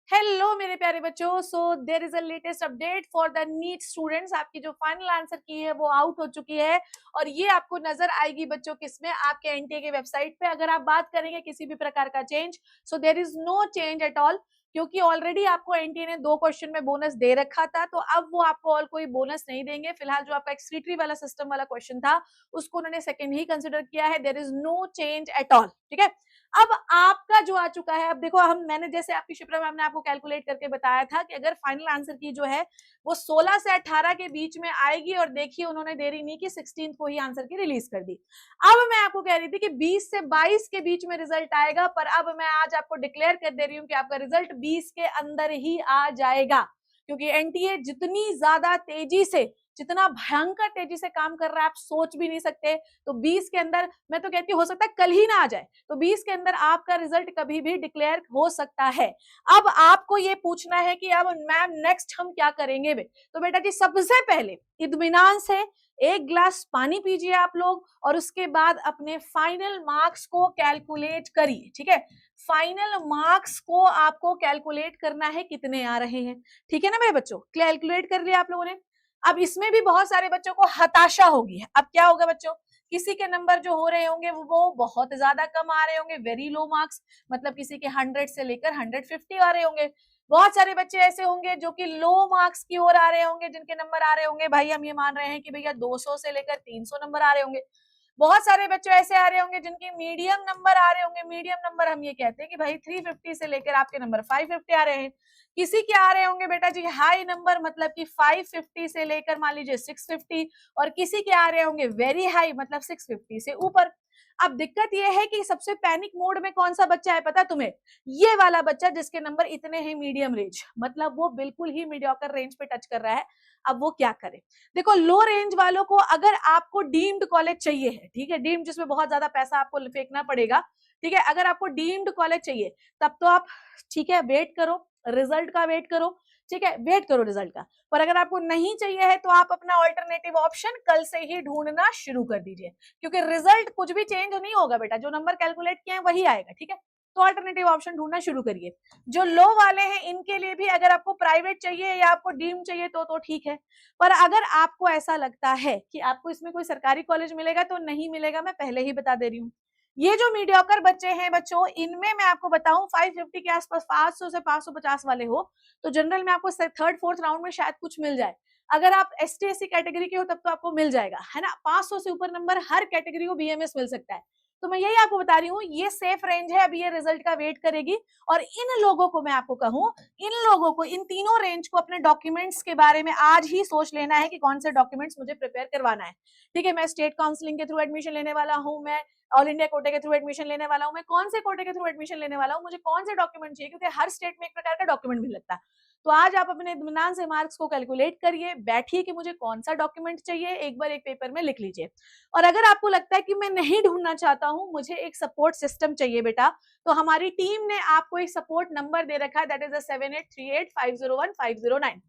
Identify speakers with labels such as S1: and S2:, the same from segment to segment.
S1: Hello मेरे प्यारे बच्चों, so there is a latest update for the NEET students. आपकी जो फाइनल आंसर की है वो आउट हो चुकी है और ये आपको नजर आएगी बच्चों किसमें, आपके एनटीए के वेबसाइट पे। अगर आप बात करेंगे किसी भी प्रकार का change, so there is no change at all, क्योंकि ऑलरेडी आपको एनटीए ने 2 क्वेश्चन में बोनस दे रखा था, तो अब वो आपको और कोई बोनस नहीं देंगे। फिलहाल जो आपका एक्सक्रीटरी वाला सिस्टम वाला क्वेश्चन था उसको उन्होंने सेकंड ही कंसिडर किया है। There is no change at all, ठीक है। अब आपका जो आ चुका है, अब देखो मैंने जैसे आपकी शिप्रा मैम ने आपको कैलकुलेट करके बताया था कि अगर फाइनल आंसर की जो है वो 16 से 18 के बीच में आएगी, और देखिए उन्होंने देरी नहीं की, 16 को ही आंसर की रिलीज कर दी। अब मैं आपको कह रही थी कि 20 से 22 के बीच में रिजल्ट आएगा, पर अब मैं आज आपको डिक्लेयर कर दे रही हूँ कि आपका रिजल्ट 20 के अंदर ही आ जाएगा, क्योंकि एनटीए जितनी ज्यादा तेजी से, जितना भयंकर तेजी से काम कर रहा है आप सोच भी नहीं सकते। तो 20 के अंदर, मैं तो कहती हूँ हो सकता है कल ही ना आ जाए, तो 20 के अंदर आपका रिजल्ट कभी भी डिक्लेयर हो सकता है। अब आपको ये पूछना है कि अब मैम नेक्स्ट हम क्या करेंगे तो बेटा जी सबसे पहले इत्मीनान से 1 गिलास पानी पीजिए आप लोग, और उसके बाद अपने फाइनल मार्क्स को कैलकुलेट करिए, ठीक है। फाइनल मार्क्स को आपको कैलकुलेट करना है कितने आ रहे हैं, ठीक है ना मेरे बच्चों। कैलकुलेट कर लिया आप लोगों ने। अब इसमें भी बहुत सारे बच्चों को हताशा होगी। अब क्या होगा बच्चों, किसी के नंबर जो हो रहे होंगे वो बहुत ज्यादा कम आ रहे होंगे, वेरी लो मार्क्स, मतलब किसी के 100 से लेकर 150 आ रहे होंगे। बहुत सारे बच्चे ऐसे होंगे जो कि लो मार्क्स की ओर आ रहे होंगे, जिनके नंबर आ रहे होंगे, भाई हम ये मान रहे हैं कि भैया 200 से लेकर 300 नंबर आ रहे होंगे। बहुत सारे बच्चे ऐसे आ रहे होंगे जिनके मीडियम नंबर आ रहे होंगे। मीडियम नंबर हम ये कहते हैं कि भाई 350 से लेकर आपके नंबर 550 आ रहे हैं। किसी के आ रहे होंगे बेटा जी हाई नंबर, मतलब कि 550 से लेकर मान लीजिए 650, और किसी के आ रहे होंगे वेरी हाई, मतलब 650 से ऊपर। अब दिक्कत यह है कि सबसे पैनिक मोड में कौन सा बच्चा है पता तुम्हें, ये वाला बच्चा जिसके नंबर इतने हैं मीडियम रेंज, मतलब वो बिल्कुल ही मीडियोकर रेंज पे टच कर रहा है। अब वो क्या करे, देखो लो रेंज वालों को अगर आपको डीम्ड कॉलेज चाहिए है, ठीक है, डीम्ड जिसमें बहुत ज्यादा पैसा आपको फेंकना पड़ेगा, ठीक है, अगर आपको डीम्ड कॉलेज चाहिए तब तो आप ठीक है वेट करो, रिजल्ट का वेट करो, ठीक है, वेट करो रिजल्ट का। पर अगर आपको नहीं चाहिए है तो आप अपना ऑल्टरनेटिव ऑप्शन कल से ही ढूंढना शुरू कर दीजिए, क्योंकि रिजल्ट कुछ भी चेंज नहीं होगा बेटा, जो नंबर कैलकुलेट किए हैं वही आएगा, ठीक है। तो ऑल्टरनेटिव ऑप्शन ढूंढना शुरू करिए। जो लो वाले हैं इनके लिए भी अगर आपको प्राइवेट चाहिए या आपको डीम चाहिए तो ठीक है, पर अगर आपको ऐसा लगता है कि आपको इसमें कोई सरकारी कॉलेज मिलेगा तो नहीं मिलेगा, मैं पहले ही बता दे रही हूँ। ये जो मीडियोकर बच्चे हैं बच्चों, इनमें मैं आपको बताऊं 550 के आसपास, 500 से 550 वाले हो तो जनरल में आपको 3rd 4th राउंड में शायद कुछ मिल जाए। अगर आप एसटी एससी कैटेगरी के हो तब तो आपको मिल जाएगा, है ना। 500 से ऊपर नंबर हर कैटेगरी को बीएमएस मिल सकता है। तो मैं यही आपको बता रही हूँ, ये सेफ रेंज है, अभी ये रिजल्ट का वेट करेगी। और इन लोगों को मैं आपको कहूँ, इन लोगों को, इन तीनों रेंज को अपने डॉक्यूमेंट्स के बारे में आज ही सोच लेना है कि कौन से डॉक्यूमेंट्स मुझे प्रिपेयर करवाना है, ठीक है। मैं स्टेट काउंसलिंग के थ्रू एडमिशन लेने वाला हूँ, मैं ऑल इंडिया कोटे के थ्रू एडमिशन लेने वाला हूँ, मैं कौन से कोटे के थ्रू एडमिशन लेने वाला हूँ, मुझे कौन से डॉक्यूमेंट चाहिए, क्योंकि हर स्टेट में एक प्रकार का डॉक्यूमेंट भी लगता है। तो आज आप अपने इत्मीनान से मार्क्स को कैलकुलेट करिए, बैठिए कि मुझे कौन सा डॉक्यूमेंट चाहिए, एक बार एक पेपर में लिख लीजिए। और अगर आपको लगता है कि मैं नहीं ढूंढना चाहता हूं, मुझे एक सपोर्ट सिस्टम चाहिए बेटा, तो हमारी टीम ने आपको एक सपोर्ट नंबर दे रखा है, दैट इज 7838501509,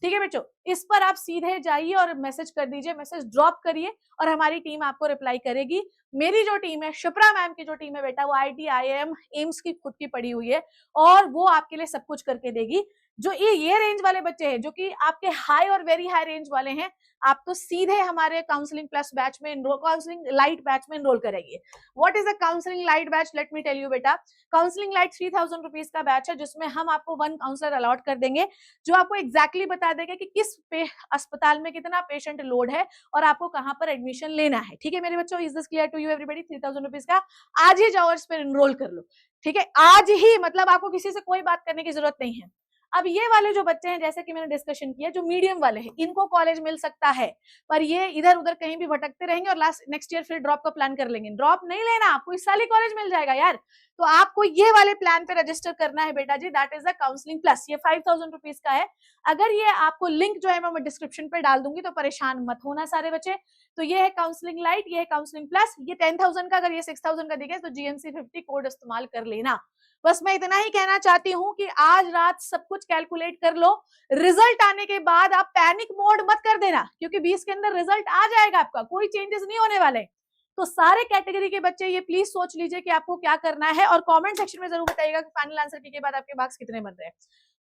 S1: ठीक है बच्चों। इस पर आप सीधे जाइए और मैसेज कर दीजिए, मैसेज ड्रॉप करिए और हमारी टीम आपको रिप्लाई करेगी। मेरी जो टीम है, शिप्रा मैम की जो टीम है बेटा, वो आईटी आईएम एम्स की खुद की पड़ी हुई है और वो आपके लिए सब कुछ करके देगी। जो ये रेंज वाले बच्चे हैं जो कि आपके हाई और वेरी हाई रेंज वाले हैं, आप तो सीधे हमारे काउंसलिंग प्लस बैच में एनरोल, काउंसलिंग लाइट बैच में एनरोल करेंगे। What is a counselling light batch, let me tell you बेटा। काउंसलिंग लाइट 3000 रुपीज का बैच है, जिसमें हम आपको 1 काउंसलर अलॉट कर देंगे, जो आपको एग्जैक्टली बता देगा कि किस अस्पताल में कितना पेशेंट लोड है और आपको कहां पर एडमिशन लेना है, ठीक है मेरे बच्चों। Is this clear to you everybody. 3000 rupees का आज ही जाओ और इस पर एनरोल कर लो, ठीक है, आज ही, मतलब आपको किसी से कोई बात करने की जरूरत नहीं है। अब ये वाले जो बच्चे हैं, जैसे कि मैंने डिस्कशन किया, जो मीडियम वाले हैं, इनको कॉलेज मिल सकता है, पर ये इधर उधर कहीं भी भटकते रहेंगे और नेक्स्ट ईयर फिर ड्रॉप का प्लान कर लेंगे। ड्रॉप नहीं लेना, आपको इस साल ही कॉलेज मिल जाएगा यार। तो आपको ये वाले प्लान पे रजिस्टर करना है बेटा जी, that is the counselling plus. ये 5000 रुपीज का है। अगर ये आपको लिंक जो है मैं डिस्क्रिप्शन पे डाल दूंगी, तो परेशान मत होना सारे बच्चे। तो ये है काउंसलिंग लाइट, ये है काउंसलिंग प्लस। ये 10,000 का, अगर ये 6,000 का दिखे तो जीएमसी 50 कोड इस्तेमाल कर लेना। बस मैं इतना ही कहना चाहती हूँ कि आज रात सब कुछ कैलकुलेट कर लो, रिजल्ट आने के बाद आप पैनिक मोड मत कर देना, क्योंकि 20 के अंदर रिजल्ट आ जाएगा, आपका कोई चेंजेस नहीं होने वाले। तो सारे कैटेगरी के बच्चे ये प्लीज सोच लीजिए कि आपको क्या करना है, और कमेंट सेक्शन में जरूर बताइएगा कि फाइनल आंसर के बाद आपके मार्क्स कितने बन रहे हैं।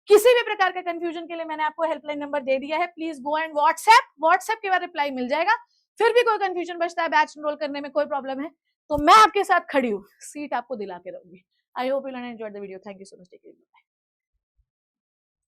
S1: किसी भी प्रकार का कंफ्यूजन के लिए मैंने आपको हेल्पलाइन नंबर दे दिया है, प्लीज गो एंड व्हाट्सएप के बाद रिप्लाई मिल जाएगा। फिर भी कोई कंफ्यूजन बचता है, बैच एनरोल करने में कोई प्रॉब्लम है, तो मैं आपके साथ खड़ी हूँ, सीट आपको दिला के रहूंगी। I hope you learn and enjoyed the video. Thank you so much. Take care.